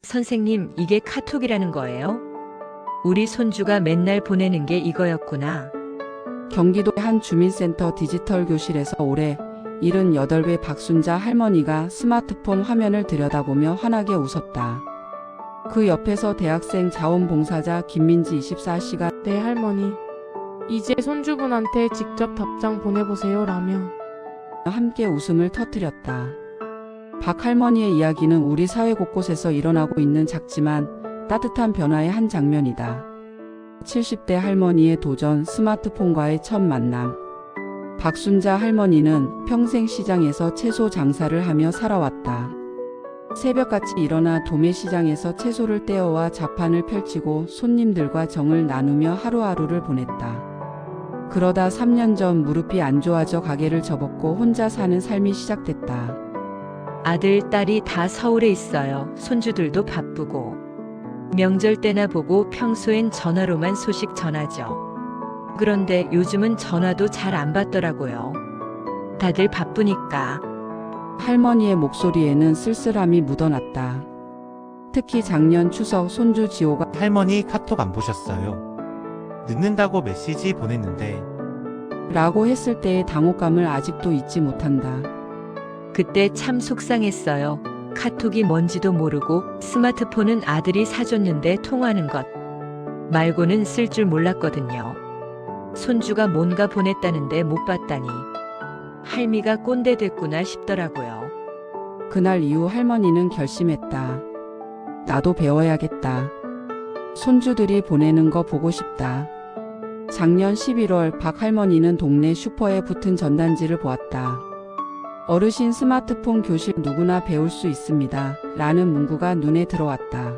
선생님, 이게 카톡이라는 거예요? 우리 손주가 맨날 보내는 게 이거였구나. 경기도의 한 주민센터 디지털 교실에서 올해 78배 박순자 할머니가 스마트폰 화면을 들여다보며 환하게 웃었다. 그 옆에서 대학생 자원봉사자 김민지 24시가 네, 할머니. 이제 손주분한테 직접 답장 보내보세요 라며. 함께 웃음을 터뜨렸다. 박 할머니의 이야기는 우리 사회 곳곳에서 일어나고 있는 작지만 따뜻한 변화의 한 장면이다. 70대 할머니의 도전, 스마트폰과의 첫 만남. 박순자 할머니는 평생 시장에서 채소 장사를 하며 살아왔다. 새벽같이 일어나 도매시장에서 채소를 떼어와 자판을 펼치고 손님들과 정을 나누며 하루하루를 보냈다. 그러다 3년 전 무릎이 안 좋아져 가게를 접었고 혼자 사는 삶이 시작됐다. 아들, 딸이 다 서울에 있어요. 손주들도 바쁘고. 명절 때나 보고 평소엔 전화로만 소식 전하죠. 그런데 요즘은 전화도 잘 안 받더라고요. 다들 바쁘니까. 할머니의 목소리에는 쓸쓸함이 묻어났다. 특히 작년 추석 손주 지호가 할머니 카톡 안 보셨어요? 늦는다고 메시지 보냈는데 라고 했을 때의 당혹감을 아직도 잊지 못한다. 그때 참 속상했어요. 카톡이 뭔지도 모르고 스마트폰은 아들이 사줬는데 통화하는 것 말고는 쓸 줄 몰랐거든요. 손주가 뭔가 보냈다는데 못 봤다니 할미가 꼰대 됐구나 싶더라고요. 그날 이후 할머니는 결심했다. 나도 배워야겠다. 손주들이 보내는 거 보고 싶다. 작년 11월 박 할머니는 동네 슈퍼에 붙은 전단지를 보았다. 어르신 스마트폰 교실 누구나 배울 수 있습니다. 라는 문구가 눈에 들어왔다.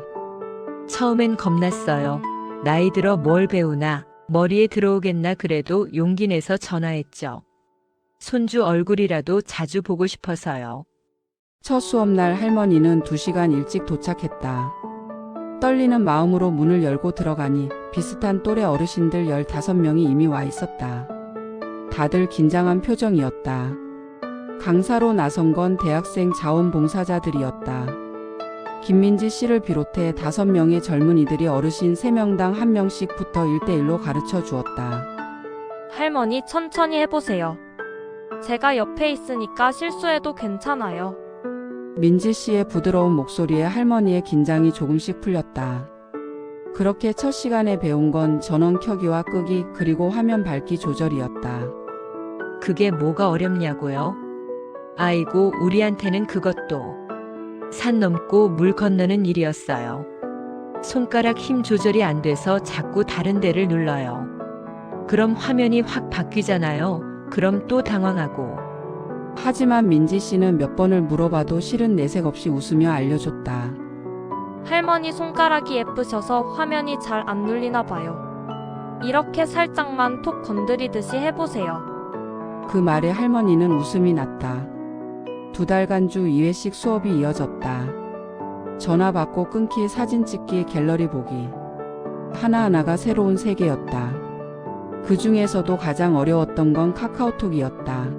처음엔 겁났어요. 나이 들어 뭘 배우나 머리에 들어오겠나 그래도 용기 내서 전화했죠. 손주 얼굴이라도 자주 보고 싶어서요. 첫 수업날 할머니는 2시간 일찍 도착했다. 떨리는 마음으로 문을 열고 들어가니 비슷한 또래 어르신들 15명이 이미 와 있었다. 다들 긴장한 표정이었다. 강사로 나선 건 대학생 자원봉사자들이었다. 김민지 씨를 비롯해 5명의 젊은이들이 어르신 3명당 1명씩 붙어 1대1로 가르쳐 주었다. 할머니 천천히 해보세요. 제가 옆에 있으니까 실수해도 괜찮아요. 민지 씨의 부드러운 목소리에 할머니의 긴장이 조금씩 풀렸다. 그렇게 첫 시간에 배운 건 전원 켜기와 끄기 그리고 화면 밝기 조절이었다. 그게 뭐가 어렵냐고요? 아이고, 우리한테는 그것도 산 넘고 물 건너는 일이었어요. 손가락 힘 조절이 안 돼서 자꾸 다른 데를 눌러요. 그럼 화면이 확 바뀌잖아요. 그럼 또 당황하고. 하지만 민지 씨는 몇 번을 물어봐도 실은 내색 없이 웃으며 알려줬다. 할머니 손가락이 예쁘셔서 화면이 잘 안 눌리나 봐요. 이렇게 살짝만 톡 건드리듯이 해보세요. 그 말에 할머니는 웃음이 났다. 2달간 주 2회씩 수업이 이어졌다. 전화 받고 끊기, 사진 찍기, 갤러리 보기. 하나하나가 새로운 세계였다. 그 중에서도 가장 어려웠던 건 카카오톡이었다.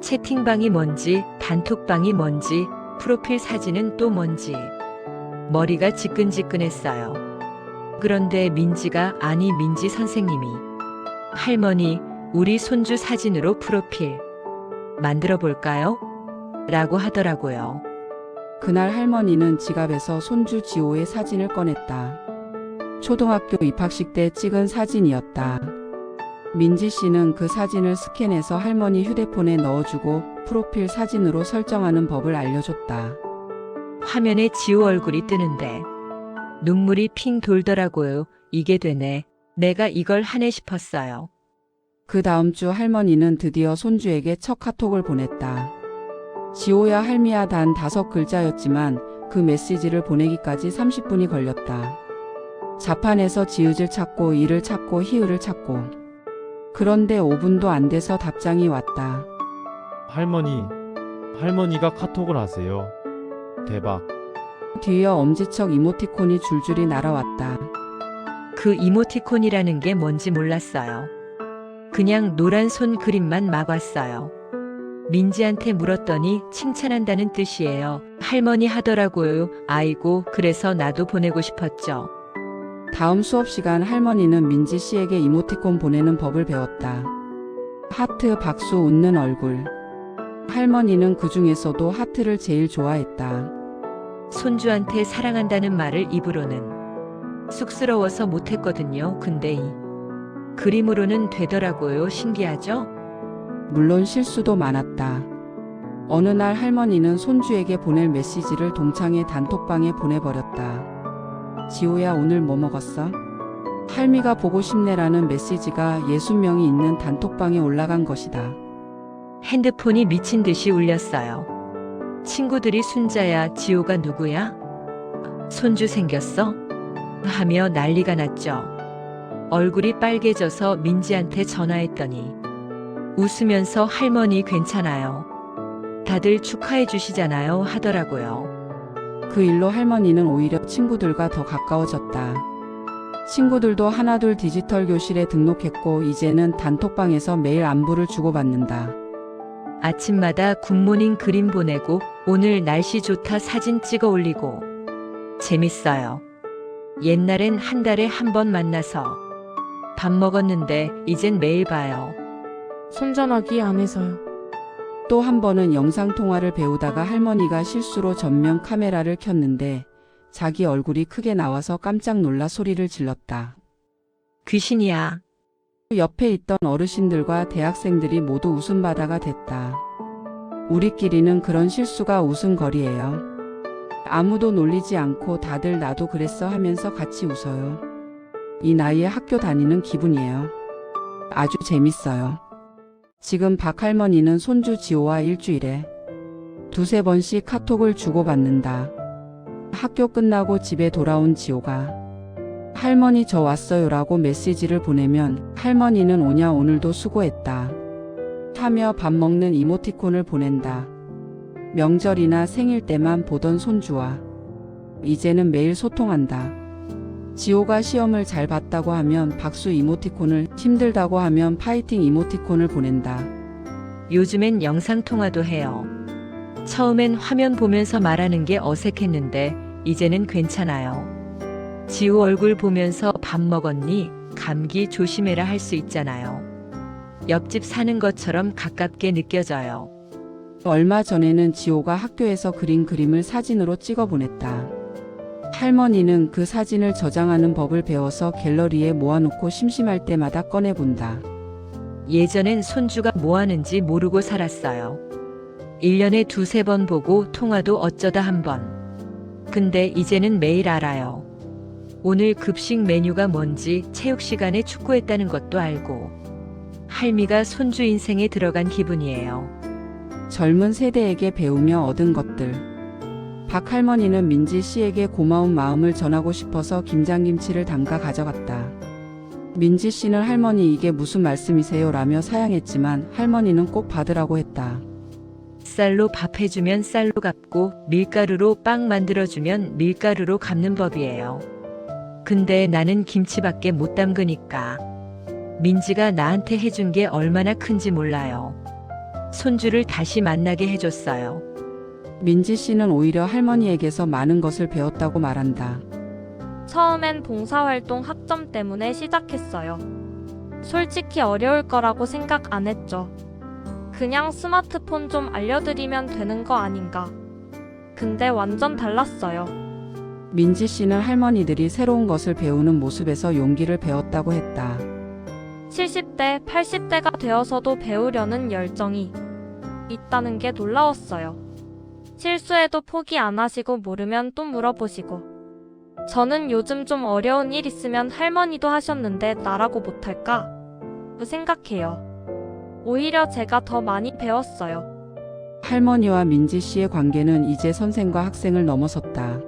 채팅방이 뭔지, 단톡방이 뭔지, 프로필 사진은 또 뭔지. 머리가 지끈지끈했어요. 그런데 민지 선생님이 할머니, 우리 손주 사진으로 프로필 만들어 볼까요? 라고 하더라고요. 그날 할머니는 지갑에서 손주 지호의 사진을 꺼냈다. 초등학교 입학식 때 찍은 사진이었다. 민지 씨는 그 사진을 스캔해서 할머니 휴대폰에 넣어주고 프로필 사진으로 설정하는 법을 알려줬다. 화면에 지호 얼굴이 뜨는데 눈물이 핑 돌더라고요. 이게 되네. 내가 이걸 하네 싶었어요. 그 다음 주 할머니는 드디어 손주에게 첫 카톡을 보냈다. 지호야 할미야 단 5글자였지만 그 메시지를 보내기까지 30분이 걸렸다. 자판에서 지읒을 찾고 이를 찾고 히읗을 찾고. 그런데 5분도 안 돼서 답장이 왔다. 할머니가 카톡을 하세요. 대박. 뒤이어 엄지척 이모티콘이 줄줄이 날아왔다. 그 이모티콘이라는 게 뭔지 몰랐어요. 그냥 노란 손 그림만 막 왔어요. 민지한테 물었더니 칭찬한다는 뜻이에요. 할머니 하더라고요. 아이고, 그래서 나도 보내고 싶었죠. 다음 수업 시간 할머니는 민지 씨에게 이모티콘 보내는 법을 배웠다. 하트, 박수, 웃는 얼굴. 할머니는 그 중에서도 하트를 제일 좋아했다. 손주한테 사랑한다는 말을 입으로는 쑥스러워서 못했거든요. 근데 이 그림으로는 되더라고요. 신기하죠? 물론 실수도 많았다. 어느 날 할머니는 손주에게 보낼 메시지를 동창회 단톡방에 보내버렸다. 지호야, 오늘 뭐 먹었어? 할미가 보고 싶네라는 메시지가 60명이 있는 단톡방에 올라간 것이다. 핸드폰이 미친 듯이 울렸어요. 친구들이 순자야, 지호가 누구야? 손주 생겼어? 하며 난리가 났죠. 얼굴이 빨개져서 민지한테 전화했더니 웃으면서 할머니 괜찮아요. 다들 축하해 주시잖아요 하더라고요. 그 일로 할머니는 오히려 친구들과 더 가까워졌다. 친구들도 하나둘 디지털 교실에 등록했고 이제는 단톡방에서 매일 안부를 주고받는다. 아침마다 굿모닝 그림 보내고 오늘 날씨 좋다 사진 찍어 올리고 재밌어요. 옛날엔 한 달에 한 번 만나서 밥 먹었는데 이젠 매일 봐요. 손전화기 안에서요. 또 한 번은 영상통화를 배우다가 할머니가 실수로 전면 카메라를 켰는데 자기 얼굴이 크게 나와서 깜짝 놀라 소리를 질렀다. 귀신이야. 옆에 있던 어르신들과 대학생들이 모두 웃음바다가 됐다. 우리끼리는 그런 실수가 웃음거리예요. 아무도 놀리지 않고 다들 나도 그랬어 하면서 같이 웃어요. 이 나이에 학교 다니는 기분이에요. 아주 재밌어요. 지금 박할머니는 손주 지호와 일주일에 두세 번씩 카톡을 주고받는다. 학교 끝나고 집에 돌아온 지호가 할머니 저 왔어요라고 메시지를 보내면 할머니는 오냐 오늘도 수고했다 하며 밥 먹는 이모티콘을 보낸다. 명절이나 생일 때만 보던 손주와 이제는 매일 소통한다. 지호가 시험을 잘 봤다고 하면 박수 이모티콘을, 힘들다고 하면 파이팅 이모티콘을 보낸다. 요즘엔 영상통화도 해요. 처음엔 화면 보면서 말하는 게 어색했는데 이제는 괜찮아요. 지호 얼굴 보면서 밥 먹었니? 감기 조심해라 할 수 있잖아요. 옆집 사는 것처럼 가깝게 느껴져요. 얼마 전에는 지호가 학교에서 그린 그림을 사진으로 찍어 보냈다. 할머니는 그 사진을 저장하는 법을 배워서 갤러리에 모아놓고 심심할 때마다 꺼내본다. 예전엔 손주가 뭐 하는지 모르고 살았어요. 1년에 두세 번 보고 통화도 어쩌다 한 번. 근데 이제는 매일 알아요. 오늘 급식 메뉴가 뭔지, 체육 시간에 축구했다는 것도 알고. 할미가 손주 인생에 들어간 기분이에요. 젊은 세대에게 배우며 얻은 것들. 박할머니는 민지 씨에게 고마운 마음을 전하고 싶어서 김장김치를 담가 가져갔다. 민지 씨는 할머니 이게 무슨 말씀이세요? 라며 사양했지만 할머니는 꼭 받으라고 했다. 쌀로 밥 해주면 쌀로 갚고 밀가루로 빵 만들어주면 밀가루로 갚는 법이에요. 근데 나는 김치밖에 못 담그니까. 민지가 나한테 해준 게 얼마나 큰지 몰라요. 손주를 다시 만나게 해줬어요. 민지 씨는 오히려 할머니에게서 많은 것을 배웠다고 말한다. 처음엔 봉사활동 학점 때문에 시작했어요. 솔직히 어려울 거라고 생각 안 했죠. 그냥 스마트폰 좀 알려드리면 되는 거 아닌가. 근데 완전 달랐어요. 민지 씨는 할머니들이 새로운 것을 배우는 모습에서 용기를 배웠다고 했다. 70대, 80대가 되어서도 배우려는 열정이 있다는 게 놀라웠어요. 실수해도 포기 안 하시고 모르면 또 물어보시고. 저는 요즘 좀 어려운 일 있으면 할머니도 하셨는데 나라고 못할까? 생각해요. 오히려 제가 더 많이 배웠어요. 할머니와 민지 씨의 관계는 이제 선생과 학생을 넘어섰다.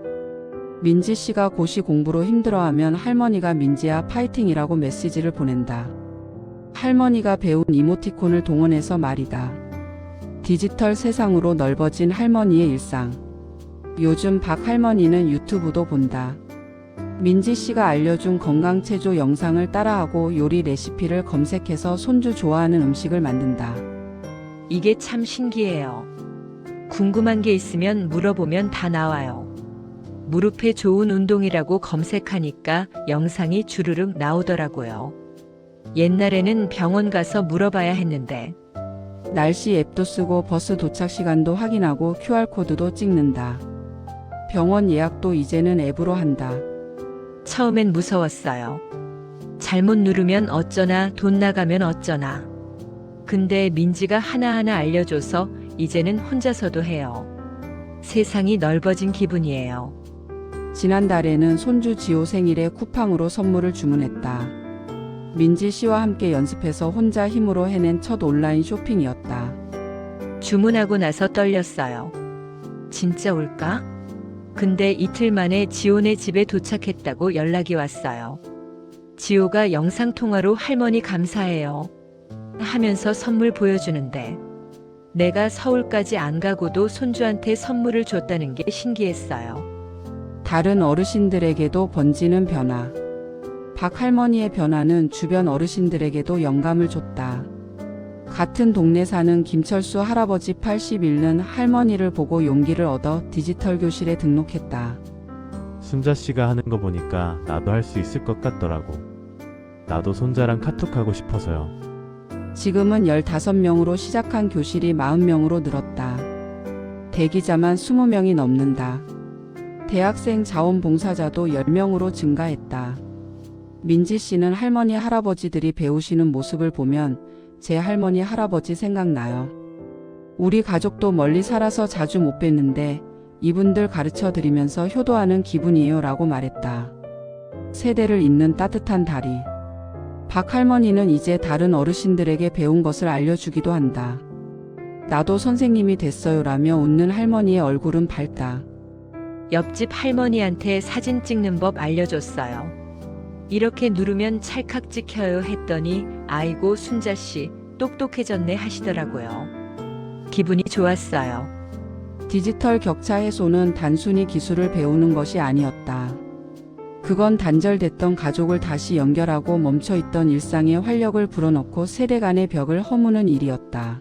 민지 씨가 고시 공부로 힘들어하면 할머니가 민지야 파이팅이라고 메시지를 보낸다. 할머니가 배운 이모티콘을 동원해서 말이다. 디지털 세상으로 넓어진 할머니의 일상. 요즘 박할머니는 유튜브도 본다. 민지 씨가 알려준 건강체조 영상을 따라하고 요리 레시피를 검색해서 손주 좋아하는 음식을 만든다. 이게 참 신기해요. 궁금한 게 있으면 물어보면 다 나와요. 무릎에 좋은 운동이라고 검색하니까 영상이 주르륵 나오더라고요. 옛날에는 병원 가서 물어봐야 했는데 날씨 앱도 쓰고 버스 도착 시간도 확인하고 QR코드도 찍는다. 병원 예약도 이제는 앱으로 한다. 처음엔 무서웠어요. 잘못 누르면 어쩌나, 돈 나가면 어쩌나. 근데 민지가 하나하나 알려줘서 이제는 혼자서도 해요. 세상이 넓어진 기분이에요. 지난달에는 손주 지호 생일에 쿠팡으로 선물을 주문했다. 민지 씨와 함께 연습해서 혼자 힘으로 해낸 첫 온라인 쇼핑이었다. 주문하고 나서 떨렸어요. 진짜 올까? 근데 이틀 만에 지호네 집에 도착했다고 연락이 왔어요. 지호가 영상통화로 할머니 감사해요 하면서 선물 보여주는데 내가 서울까지 안 가고도 손주한테 선물을 줬다는 게 신기했어요. 다른 어르신들에게도 번지는 변화. 박 할머니의 변화는 주변 어르신들에게도 영감을 줬다. 같은 동네 사는 김철수 할아버지 81는 할머니를 보고 용기를 얻어 디지털 교실에 등록했다. 순자 씨가 하는 거 보니까 나도 할 수 있을 것 같더라고. 나도 손자랑 카톡하고 싶어서요. 지금은 15명으로 시작한 교실이 40명으로 늘었다. 대기자만 20명이 넘는다. 대학생 자원봉사자도 10명으로 증가했다. 민지 씨는 할머니 할아버지들이 배우시는 모습을 보면 제 할머니 할아버지 생각나요. 우리 가족도 멀리 살아서 자주 못 뵀는데 이분들 가르쳐 드리면서 효도하는 기분이에요 라고 말했다. 세대를 잇는 따뜻한 다리. 박 할머니는 이제 다른 어르신들에게 배운 것을 알려주기도 한다. 나도 선생님이 됐어요 라며 웃는 할머니의 얼굴은 밝다. 옆집 할머니한테 사진 찍는 법 알려줬어요. 이렇게 누르면 찰칵 찍혀요 했더니 아이고 순자씨 똑똑해졌네 하시더라고요. 기분이 좋았어요. 디지털 격차 해소는 단순히 기술을 배우는 것이 아니었다. 그건 단절됐던 가족을 다시 연결하고 멈춰있던 일상에 활력을 불어넣고 세대 간의 벽을 허무는 일이었다.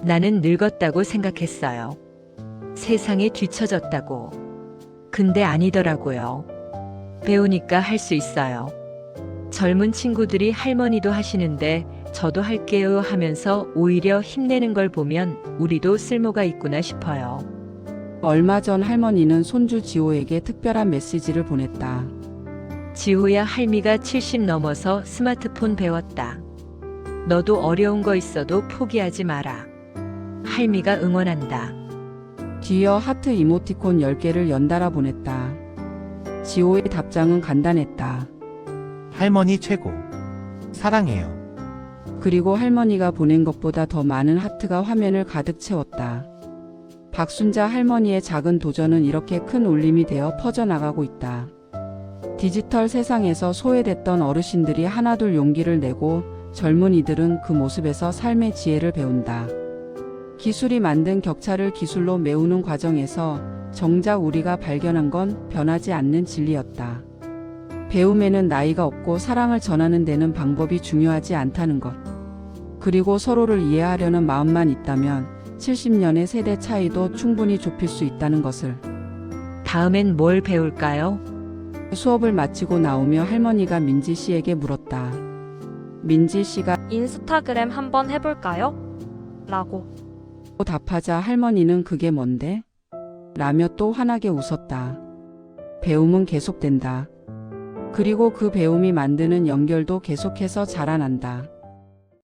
나는 늙었다고 생각했어요. 세상에 뒤처졌다고. 근데 아니더라고요. 배우니까 할 수 있어요. 젊은 친구들이 할머니도 하시는데 저도 할게요 하면서 오히려 힘내는 걸 보면 우리도 쓸모가 있구나 싶어요. 얼마 전 할머니는 손주 지호에게 특별한 메시지를 보냈다. 지호야 할미가 70 넘어서 스마트폰 배웠다. 너도 어려운 거 있어도 포기하지 마라. 할미가 응원한다. 뒤이어 하트 이모티콘 10개를 연달아 보냈다. 지호의 답장은 간단했다. 할머니 최고. 사랑해요. 그리고 할머니가 보낸 것보다 더 많은 하트가 화면을 가득 채웠다. 박순자 할머니의 작은 도전은 이렇게 큰 울림이 되어 퍼져나가고 있다. 디지털 세상에서 소외됐던 어르신들이 하나둘 용기를 내고 젊은이들은 그 모습에서 삶의 지혜를 배운다. 기술이 만든 격차를 기술로 메우는 과정에서 정작 우리가 발견한 건 변하지 않는 진리였다. 배움에는 나이가 없고 사랑을 전하는 데는 방법이 중요하지 않다는 것. 그리고 서로를 이해하려는 마음만 있다면 70년의 세대 차이도 충분히 좁힐 수 있다는 것을. 다음엔 뭘 배울까요? 수업을 마치고 나오며 할머니가 민지 씨에게 물었다. 민지 씨가 인스타그램 한번 해볼까요? 라고. 답하자 할머니는 그게 뭔데? 라며 또 환하게 웃었다. 배움은 계속된다. 그리고 그 배움이 만드는 연결도 계속해서 자라난다.